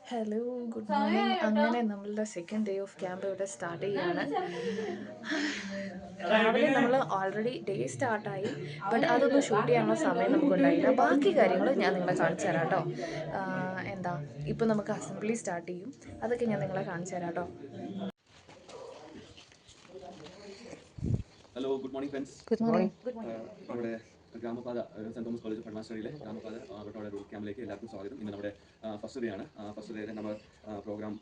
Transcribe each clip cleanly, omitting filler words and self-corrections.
Hello, good morning. അങ്ങനെ നമ്മളുടെ second day of camp ഇവിടെ സ്റ്റാർട്ട് ചെയ്യുകയാണ്. രാവിലെ നമ്മൾ ഓൾറെഡി ഡേ സ്റ്റാർട്ടായി, ബട്ട് അതൊന്നും ഷൂട്ട് ചെയ്യാനുള്ള സമയം നമുക്കുണ്ടായില്ല. ബാക്കി കാര്യങ്ങൾ ഞാൻ നിങ്ങളെ കാണിച്ചു തരാം കേട്ടോ. ഇപ്പം നമുക്ക് അസംബ്ലി സ്റ്റാർട്ട് ചെയ്യും, അതൊക്കെ ഞാൻ നിങ്ങളെ കാണിച്ചു തരാം കേട്ടോ. Hello, good morning friends. Good morning. നമ്മുടെ ഗ്രാമപാത സെന്റ് തോമസ് കോളേജ് പട്മാശ്ശേരിയിലെ ഗ്രാമപാത വട്ടവട റൂട്ട് ക്യാമ്പിലേക്ക് എല്ലാവർക്കും സ്വാഗതം. ഇന്ന് നമ്മുടെ ഫസ്റ്റ് ഡേ ആണ്. ഫസ്റ്റ് ഡേ നമ്മൾ പ്രോഗ്രാം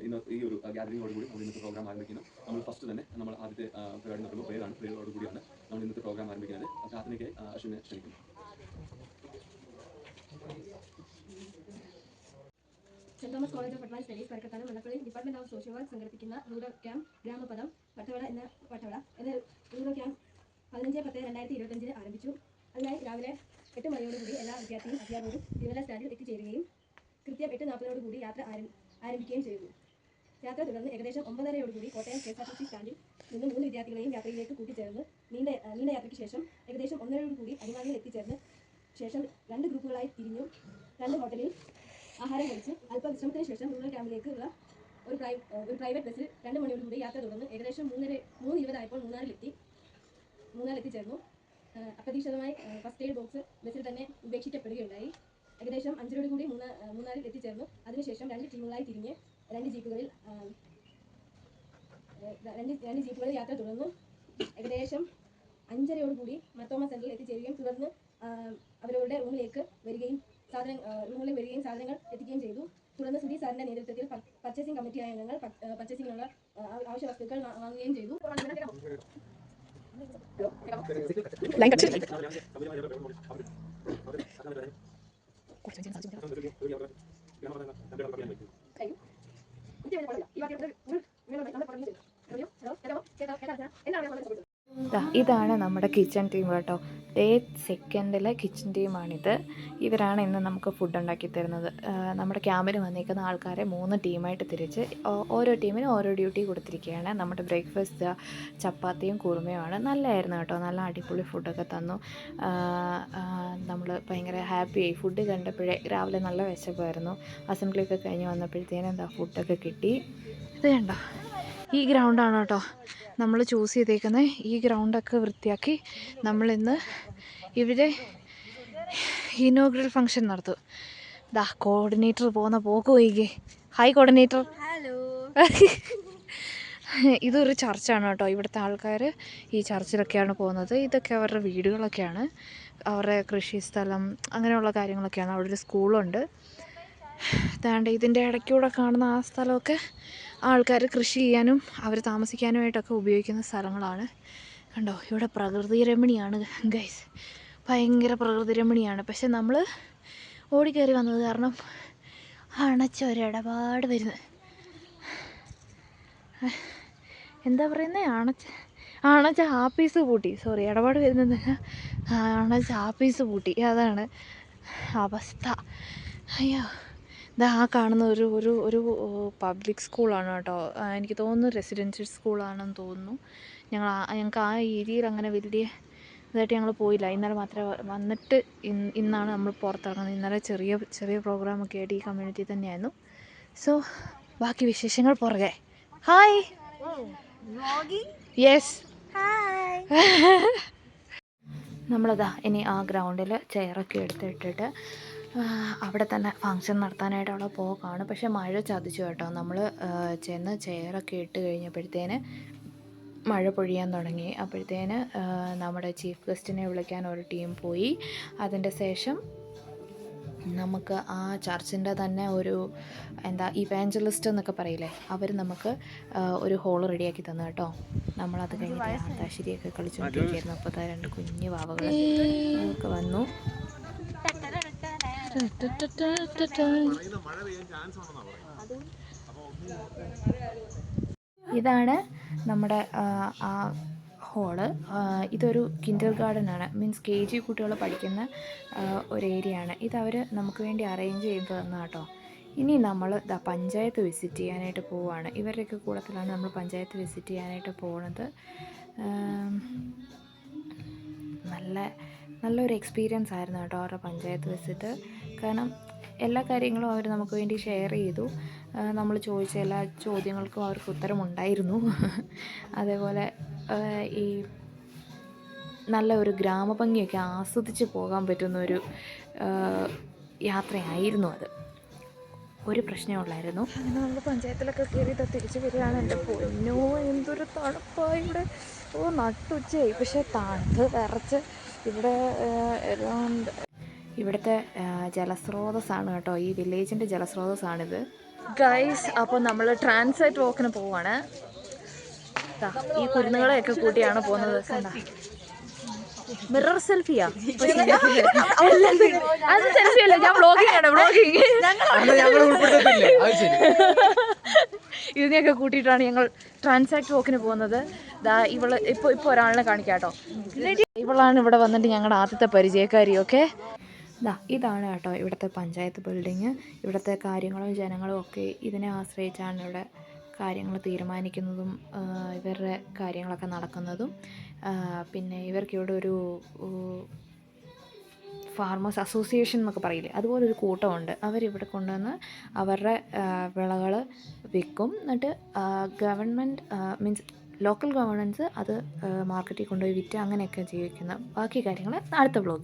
ഇന്ന് ഈ ഒരു ഗ്യാതറിങ്ങോടുകൂടി നമ്മൾ ഇന്നത്തെ പ്രോഗ്രാം ആരംഭിക്കുന്നു. നമ്മൾ ഫസ്റ്റ് തന്നെ നമ്മൾ ആദ്യത്തെ പരിപാടി നടത്തുമ്പോൾ പ്രേയറോടുകൂടിയാണ് നമ്മൾ ഇന്നത്തെ പ്രോഗ്രാം ആരംഭിക്കുന്നത്. പ്രാർത്ഥനയ്ക്ക് അശ്വിനെ ക്ഷണിക്കുന്നു. Saint Thomas college of advance studies Karakkathanam Mannappally department of social work സംഘടിപ്പിക്കുന്ന റൂറൽ ക്യാമ്പ് ഗ്രാമപദം വട്ടവട എന്ന റൂറൽ ക്യാമ്പ് 15/10/2025 ആരംഭിച്ചു. അതിനായി രാവിലെ 8 മണിയോടുകൂടി എല്ലാ വിദ്യാർത്ഥിയും അധ്യാപകരും തിരുവല്ല സ്റ്റാൻഡിൽ എത്തിച്ചേരുകയും കൃത്യം 8:40 യാത്ര ആരംഭിക്കുകയും ചെയ്തു. യാത്ര തുടർന്ന് ഏകദേശം 9:30 കോട്ടയം KSRTC സ്റ്റാൻഡിൽ നിന്ന് 3 വിദ്യാർത്ഥികളെയും യാത്രയിലേക്ക് കൂട്ടിച്ചേർന്ന് നീണ്ട യാത്രയ്ക്ക് ശേഷം ഏകദേശം 1:30 അടിമാലിയിൽ എത്തിച്ചേർന്ന് ശേഷം 2 ഗ്രൂപ്പുകളായി തിരിഞ്ഞു 2 ഹോട്ടലിൽ ആഹാരം കഴിച്ച് അല്പവിശ്രമത്തിന് ശേഷം റൂറൽ ക്യാമ്പിലേക്കുള്ള ഒരു പ്രൈവറ്റ് ബസ്സിൽ 2 മണിയോടുകൂടി യാത്ര തുടർന്ന് ഏകദേശം 3:20 ആയപ്പോൾ മൂന്നാറിലെത്തിച്ചേർന്നു. അപ്രതീക്ഷിതമായി ഫസ്റ്റ് എയ്ഡ് ബോക്സ് ബസ്സിൽ തന്നെ ഉപേക്ഷിക്കപ്പെടുകയുണ്ടായി. ഏകദേശം 5:00 മൂന്നാറിൽ എത്തിച്ചേർന്നു. അതിനുശേഷം 2 ടീമുകളായി തിരിഞ്ഞ് 2 ജീപ്പുകളിൽ യാത്ര തുടർന്നു. ഏകദേശം 5:30 മർത്തോമ സെന്ററിൽ എത്തിച്ചേരുകയും തുടർന്ന് അവരവരുടെ റൂമിലേക്ക് വരികയും സാധനങ്ങൾ എത്തിക്കുകയും ചെയ്തു. തുടർന്ന് സുധി സാറിന്റെ നേതൃത്വത്തിൽ പർച്ചേസിംഗ് കമ്മിറ്റി അംഗങ്ങൾ പർച്ചേസിംഗിനുള്ള ആവശ്യ വസ്തുക്കൾ വാങ്ങുകയും ചെയ്തു. ഇതാണ് നമ്മുടെ കിച്ചൺ ടീം കേട്ടോ. ഡേ സെക്കൻഡിലെ കിച്ചൺ ടീമാണിത്. ഇവരാണ് ഇന്ന് നമുക്ക് ഫുഡ് ഉണ്ടാക്കി തരുന്നത്. നമ്മുടെ ക്യാമ്പിന് വന്നിരിക്കുന്ന ആൾക്കാരെ 3 ടീമായിട്ട് തിരിച്ച് ഓരോ ടീമിനും ഓരോ ഡ്യൂട്ടി കൊടുത്തിരിക്കുകയാണ്. നമ്മുടെ ബ്രേക്ക്ഫാസ്റ്റ് ചപ്പാത്തിയും കുറുമയുമാണ്. നല്ലതായിരുന്നു കേട്ടോ. നല്ല അടിപൊളി ഫുഡൊക്കെ തന്നു. നമ്മൾ ഭയങ്കര ഹാപ്പിയായി. ഫുഡ് കണ്ടപ്പോഴേ രാവിലെ നല്ല വിശപ്പായിരുന്നു. അസംബ്ലിയൊക്കെ കഴിഞ്ഞ് വന്നപ്പോഴത്തേനും ഫുഡൊക്കെ കിട്ടി. ഇത് കണ്ടോ, ഈ ഗ്രൗണ്ടാണ് കേട്ടോ നമ്മൾ ചൂസ് ചെയ്തേക്കുന്നത്. ഈ ഗ്രൗണ്ടൊക്കെ വൃത്തിയാക്കി നമ്മളിന്ന് ഇവിടെ ഇനോഗ്രൽ ഫംഗ്ഷൻ നടത്തും. കോർഡിനേറ്റർ പോകുന്ന പോക്ക് പോയിക്കേ. Hi coordinator. ഹലോ. ഇതൊരു ചർച്ചാണ് കേട്ടോ. ഇവിടുത്തെ ആൾക്കാർ ഈ ചർച്ചിലൊക്കെയാണ് പോകുന്നത്. ഇതൊക്കെ അവരുടെ വീടുകളൊക്കെയാണ്, അവരുടെ കൃഷി സ്ഥലം, അങ്ങനെയുള്ള കാര്യങ്ങളൊക്കെയാണ്. അവിടെ ഒരു സ്കൂളുണ്ട്. ഇതിൻ്റെ ഇടയ്ക്കൂടെ കാണുന്ന ആ സ്ഥലമൊക്കെ ആൾക്കാർ കൃഷി ചെയ്യാനും അവർ താമസിക്കാനുമായിട്ടൊക്കെ ഉപയോഗിക്കുന്ന സ്ഥലങ്ങളാണ്. കണ്ടോ, ഇവിടെ പ്രകൃതി രമണിയാണ് ഗൈസ്, ഭയങ്കര പ്രകൃതി രമണിയാണ്. പക്ഷെ നമ്മൾ ഓടിക്കയറി വന്നത് കാരണം അണച്ച ഒരിടപാട് വരുന്നത്. എന്താ പറയുന്നത്, അണച്ച ആപ്പീസ് പൂട്ടി. സോറി, ഇടപാട് വരുന്നത് അണച്ച ആപ്പീസ് പൂട്ടി. അതാണ് അവസ്ഥ. അയ്യോ, ആ കാണുന്ന ഒരു പബ്ലിക് സ്കൂളാണ് കേട്ടോ. എനിക്ക് തോന്നുന്നു റെസിഡൻഷ്യൽ സ്കൂളാണെന്ന് തോന്നുന്നു. ഞങ്ങൾക്ക് ആ ഏരിയയിൽ അങ്ങനെ വലിയ ഇതായിട്ട് ഞങ്ങൾ പോയില്ല. ഇന്നലെ മാത്രമേ വന്നിട്ട് ഇന്നാണ് നമ്മൾ പുറത്തിറങ്ങുന്നത്. ഇന്നലെ ചെറിയ പ്രോഗ്രാമൊക്കെ ആയിട്ട് ഈ കമ്മ്യൂണിറ്റി തന്നെയായിരുന്നു. സോ ബാക്കി വിശേഷങ്ങൾ പുറകെ. ഹായ്. യെസ്. നമ്മളതാ ഇനി ആ ഗ്രൗണ്ടിൽ ചെയറൊക്കെ എടുത്തിട്ടിട്ട് അവിടെ തന്നെ ഫങ്ഷൻ നടത്താനായിട്ട് അവിടെ പോകാണ്. പക്ഷേ മഴ ചതിച്ചു കേട്ടോ. നമ്മൾ ചെന്ന് ചെയറൊക്കെ ഇട്ട് കഴിഞ്ഞപ്പോഴത്തേന് മഴ പൊഴിയാൻ തുടങ്ങി. അപ്പോഴത്തേന് നമ്മുടെ ചീഫ് ഗസ്റ്റിനെ വിളിക്കാൻ ഒരു ടീം പോയി. അതിൻ്റെ ശേഷം നമുക്ക് ആ ചർച്ചിൻ്റെ തന്നെ ഒരു ഇവാഞ്ചലിസ്റ്റ് എന്നൊക്കെ പറയില്ലേ, അവർ നമുക്ക് ഒരു ഹോള് റെഡിയാക്കി തന്നു കേട്ടോ. നമ്മളത് കഴിഞ്ഞിട്ട് അന്താശ്ശേരിയൊക്കെ കളിച്ചുകൊണ്ടിരിക്കുകയായിരുന്നു. അപ്പോൾ 2 കുഞ്ഞു വാവകൾ ഒക്കെ വന്നു. ഇതാണ് നമ്മുടെ ആ ഹോള്. ഇതൊരു കിൻഡർ ഗാർഡനാണ്, മീൻസ് KG കുട്ടികൾ പഠിക്കുന്ന ഒരു ഏരിയയാണ്. ഇതവർ നമുക്ക് വേണ്ടി അറേഞ്ച് ചെയ്ത് തന്ന കേട്ടോ. ഇനി നമ്മൾ പഞ്ചായത്ത് വിസിറ്റ് ചെയ്യാനായിട്ട് പോവുകയാണ്. ഇവരുടെയൊക്കെ കൂട്ടത്തിലാണ് നമ്മൾ പഞ്ചായത്ത് വിസിറ്റ് ചെയ്യാനായിട്ട് പോകുന്നത്. നല്ലൊരു എക്സ്പീരിയൻസ് ആയിരുന്നു കേട്ടോ അവരുടെ പഞ്ചായത്ത് വിസിറ്റ്. കാരണം എല്ലാ കാര്യങ്ങളും അവർ നമുക്ക് വേണ്ടി ഷെയർ ചെയ്തു. നമ്മൾ ചോദിച്ച എല്ലാ ചോദ്യങ്ങൾക്കും അവർക്ക് ഉത്തരമുണ്ടായിരുന്നു. അതേപോലെ ഈ നല്ല ഒരു ഗ്രാമഭംഗിയൊക്കെ ആസ്വദിച്ച് പോകാൻ പറ്റുന്നൊരു യാത്രയായിരുന്നു അത്. ഒരു പ്രശ്നമുള്ളായിരുന്നു. അങ്ങനെ നമ്മൾ പഞ്ചായത്തിലൊക്കെ കയറി തിരിച്ച് വരികയാണ്. എൻ്റെ പൊന്നോ, എന്തൊരു തണുപ്പാണ് ഇവിടെ. നട്ടുച്ചയായി, പക്ഷേ തണുത്ത് വിറച്ച് ഇവിടെ അറൗണ്ട് ഇവിടുത്തെ ജലസ്രോതസ്സാണ് കേട്ടോ, ഈ വില്ലേജിൻ്റെ ജലസ്രോതസ്സാണിത് ഗൈസ്. അപ്പോൾ നമ്മൾ ട്രാൻസിറ്റ് വാക്കിന് പോവാണ്. ഈ കുരുന്നുകളെയൊക്കെ കൂട്ടിയാണ് പോകുന്നത്. കണ്ട, മിറർ സെൽഫിയാ? അത് സെൽഫി അല്ല, ഞാൻ വ്ളോഗിംഗ് ആണ്, വ്ളോഗിങ്. ഇതിനെയൊക്കെ കൂട്ടിയിട്ടാണ് ഞങ്ങൾ ട്രാൻസാക്ട് വാക്കിന് പോകുന്നത്. ഇവള് ഇപ്പോൾ ഒരാളിനെ കാണിക്കാം കേട്ടോ. ഇവളാണ് ഇവിടെ വന്നിട്ട് ഞങ്ങളുടെ ആദ്യത്തെ പരിചയക്കാരി. ഓക്കെ, ഇതാണ് കേട്ടോ ഇവിടുത്തെ പഞ്ചായത്ത് ബിൽഡിങ്. ഇവിടുത്തെ കാര്യങ്ങളും ജനങ്ങളും ഒക്കെ ഇതിനെ ആശ്രയിച്ചാണ് ഇവിടെ കാര്യങ്ങൾ തീരുമാനിക്കുന്നതും ഇവരുടെ കാര്യങ്ങളൊക്കെ നടക്കുന്നതും. പിന്നെ ഇവർക്കിവിടെ ഒരു ഫാർമേഴ്സ് അസോസിയേഷൻ എന്നൊക്കെ പറയില്ലേ, അതുപോലൊരു കൂട്ടമുണ്ട്. അവരിവിടെ കൊണ്ടുവന്ന് അവരുടെ വിളകൾ വിൽക്കും. എന്നിട്ട് ഗവൺമെൻറ് മീൻസ് ലോക്കൽ ഗവൺമെൻറ്റ്സ് അത് മാർക്കറ്റിൽ കൊണ്ടുപോയി വിറ്റ് അങ്ങനെയൊക്കെ ജീവിക്കുന്ന ബാക്കി കാര്യങ്ങൾ അടുത്ത വ്ളോഗിൽ.